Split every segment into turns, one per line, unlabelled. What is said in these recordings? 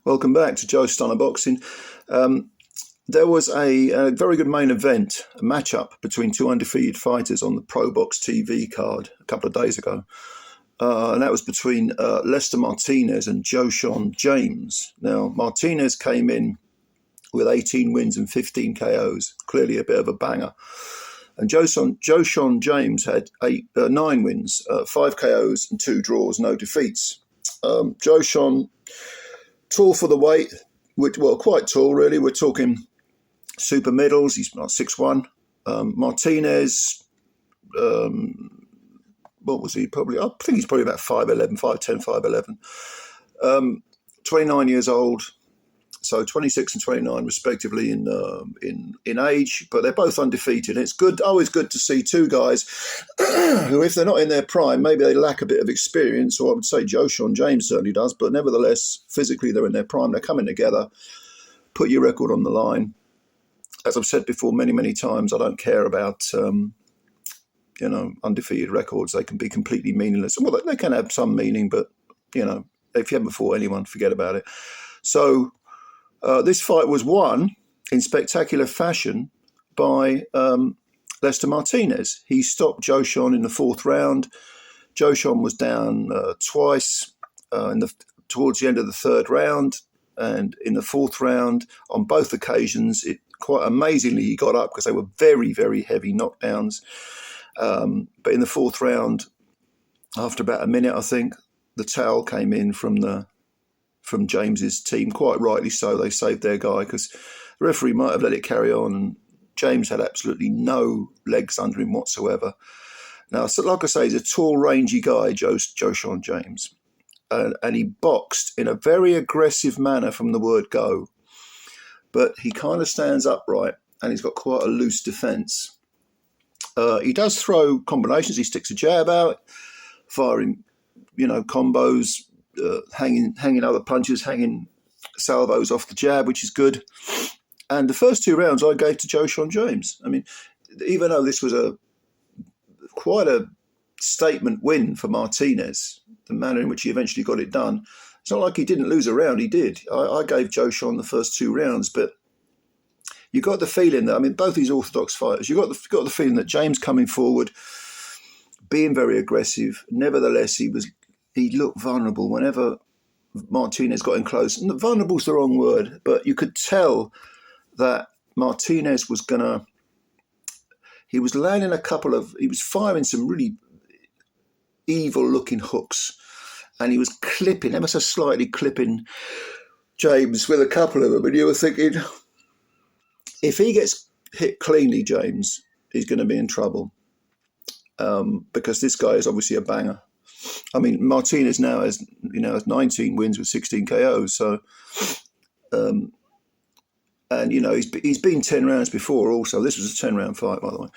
Welcome back to Joeshon Boxing. There was a very good main event, a matchup between two undefeated fighters on the Pro Box TV card a couple of days ago. And that was between LESTER Martinez and Joeshon James. Now, Martinez came in with 18 wins and 15 KOs, clearly a bit of a banger. And Joeshon James had 9 wins, 5 KOs and 2 draws, no defeats. Joeshon, tall for the weight, well, quite tall really. We're talking super middles. He's like 6'1". Martinez, what was he? Probably, I think he's probably about 5'11", 5'10", 5'11". 29 years old, so 26 and 29 respectively in age, but they're both undefeated. It's good, always good to see two guys who, if they're not in their prime, maybe they lack a bit of experience, or I would say Joeshon James certainly does, but nevertheless, physically they're in their prime. They're coming together. Put your record on the line. As I've said before many times, I don't care about undefeated records. They can be completely meaningless. Well, they can have some meaning, but if you haven't fought anyone, forget about it. So this fight was won in spectacular fashion by LESTER Martinez. He stopped Joeshon in the 4th round. Joeshon was down twice towards the end of the 3rd round, and in the 4th round, on both occasions, quite amazingly, he got up because they were very heavy knockdowns. But in the 4th round, after about a minute, I think, the towel came in from James's team. Quite rightly so. They saved their guy because the referee might have let it carry on, and James had absolutely no legs under him whatsoever. Now, so like I say, he's a tall, rangy guy, Joeshon James. And he boxed in a very aggressive manner from the word go. But he kind of stands upright, and he's got quite a loose defence. He does throw combinations. He sticks a jab out, firing, combos, hanging other punches, hanging salvos off the jab, which is good. And the first 2 rounds I gave to Joeshon James. I mean, even though this was quite a statement win for Martinez, the manner in which he eventually got it done, it's not like he didn't lose a round. He did. I gave Joeshon the first 2 rounds, but you got the feeling that, both these orthodox fighters, you got the feeling that James coming forward, being very aggressive. Nevertheless, he looked vulnerable whenever Martinez got in close. And vulnerable's the wrong word, but you could tell that Martinez was he was landing he was firing some really evil-looking hooks, and he was clipping, ever so slightly clipping James with a couple of them, and you were thinking, if he gets hit cleanly, James, he's going to be in trouble, because this guy is obviously a banger. Martinez now has 19 wins with 16 KOs, so he's been 10 rounds before also. This was a 10-round fight, by the way.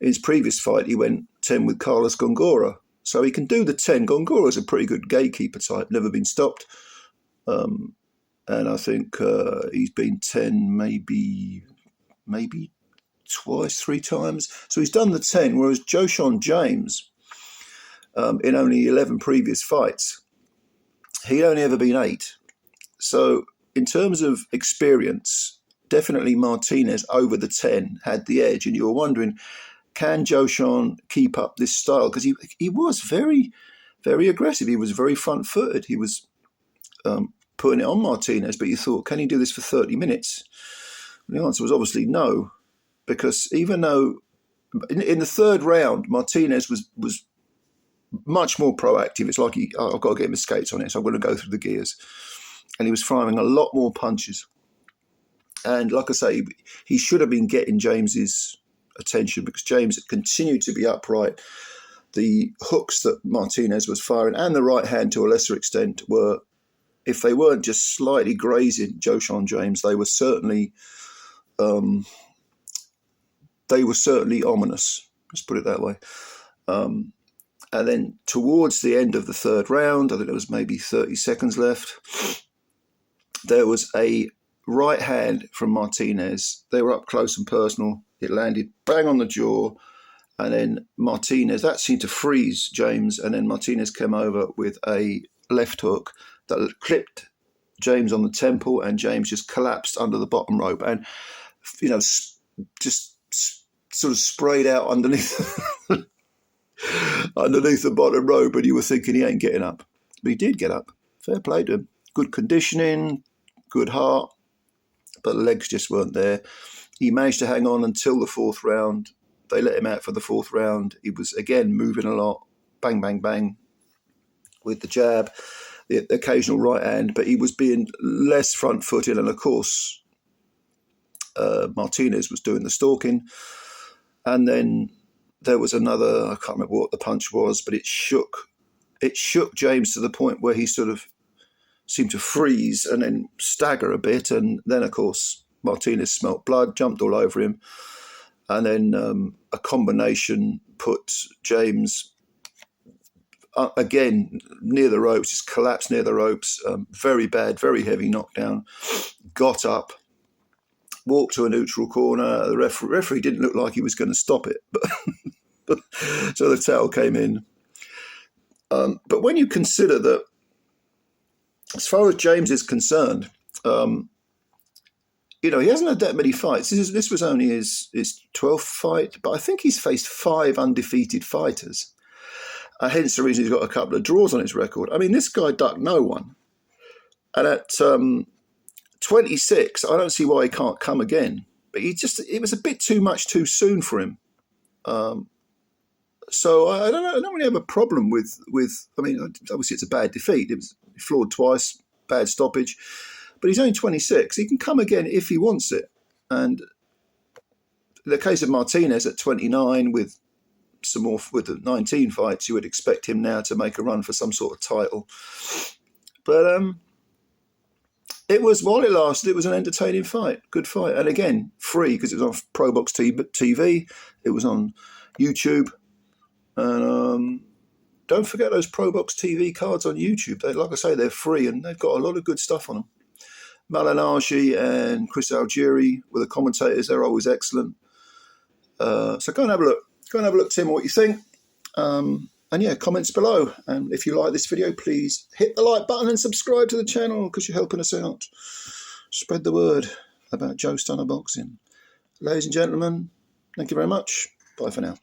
In his previous fight, he went 10 with Carlos Gongora. So he can do the 10. Gongora's a pretty good gatekeeper type, never been stopped. And I think he's been 10 maybe twice, 3 times. So he's done the 10, whereas Joeshon James, in only 11 previous fights, he'd only ever been 8. So in terms of experience, definitely Martinez over the 10 had the edge, and you were wondering, can Joeshon keep up this style? Because he was very, very aggressive. He was very front-footed. He was putting it on Martinez, but you thought, can he do this for 30 minutes? And the answer was obviously no, because even though in the 3rd round, Martinez was much more proactive. It's like I've got to get my skates on it, so I'm going to go through the gears. And he was firing a lot more punches. And like I say, he should have been getting James's attention, because James continued to be upright. The hooks that Martinez was firing, and the right hand to a lesser extent, were, if they weren't just slightly grazing Joeshon James, they were certainly ominous. Let's put it that way. And then towards the end of the 3rd round, I think there was maybe 30 seconds left, there was a right hand from Martinez. They were up close and personal. It landed bang on the jaw, and then Martinez, that seemed to freeze James, and then Martinez came over with a left hook that clipped James on the temple, and James just collapsed under the bottom rope, and just sort of sprayed out underneath underneath the bottom rope, and you were thinking he ain't getting up, but he did get up. Fair play to him. Good conditioning, good heart, but the legs just weren't there. He managed to hang on until the 4th round. They let him out for the 4th round. He was again moving a lot, bang, bang, bang, with the jab, the occasional right hand, but he was being less front-footed, and of course Martinez was doing the stalking. And then there was another, I can't remember what the punch was, but it shook James to the point where he sort of seemed to freeze and then stagger a bit, and then of course Martinez smelt blood, jumped all over him, and then a combination put James again near the ropes, just collapsed near the ropes, very bad, very heavy knockdown, got up, walked to a neutral corner. The referee didn't look like he was going to stop it, but so the towel came in. But when you consider that, as far as James is concerned, he hasn't had that many fights. This was only his 12th fight, but I think he's faced 5 undefeated fighters. Hence the reason he's got a couple of draws on his record. I mean, this guy ducked no one. And at 26, I don't see why he can't come again. But it was a bit too much too soon for him. So I don't really have a problem with. I mean, obviously it's a bad defeat. It was floored twice, bad stoppage. But he's only 26. He can come again if he wants it. And in the case of Martinez at 29 with the 19 fights, you would expect him now to make a run for some sort of title. But while it lasted, it was an entertaining fight, good fight, and again free because it was on ProBox TV. It was on YouTube, and don't forget those ProBox TV cards on YouTube. Like I say, they're free, and they've got a lot of good stuff on them. Malinaji and Chris Algieri were the commentators. They're always excellent. So go and have a look. Go and have a look, Tim, what you think. And yeah, comments below. And if you like this video, please hit the like button and subscribe to the channel because you're helping us out. Spread the word about Joe Stunner Boxing. Ladies and gentlemen, thank you very much. Bye for now.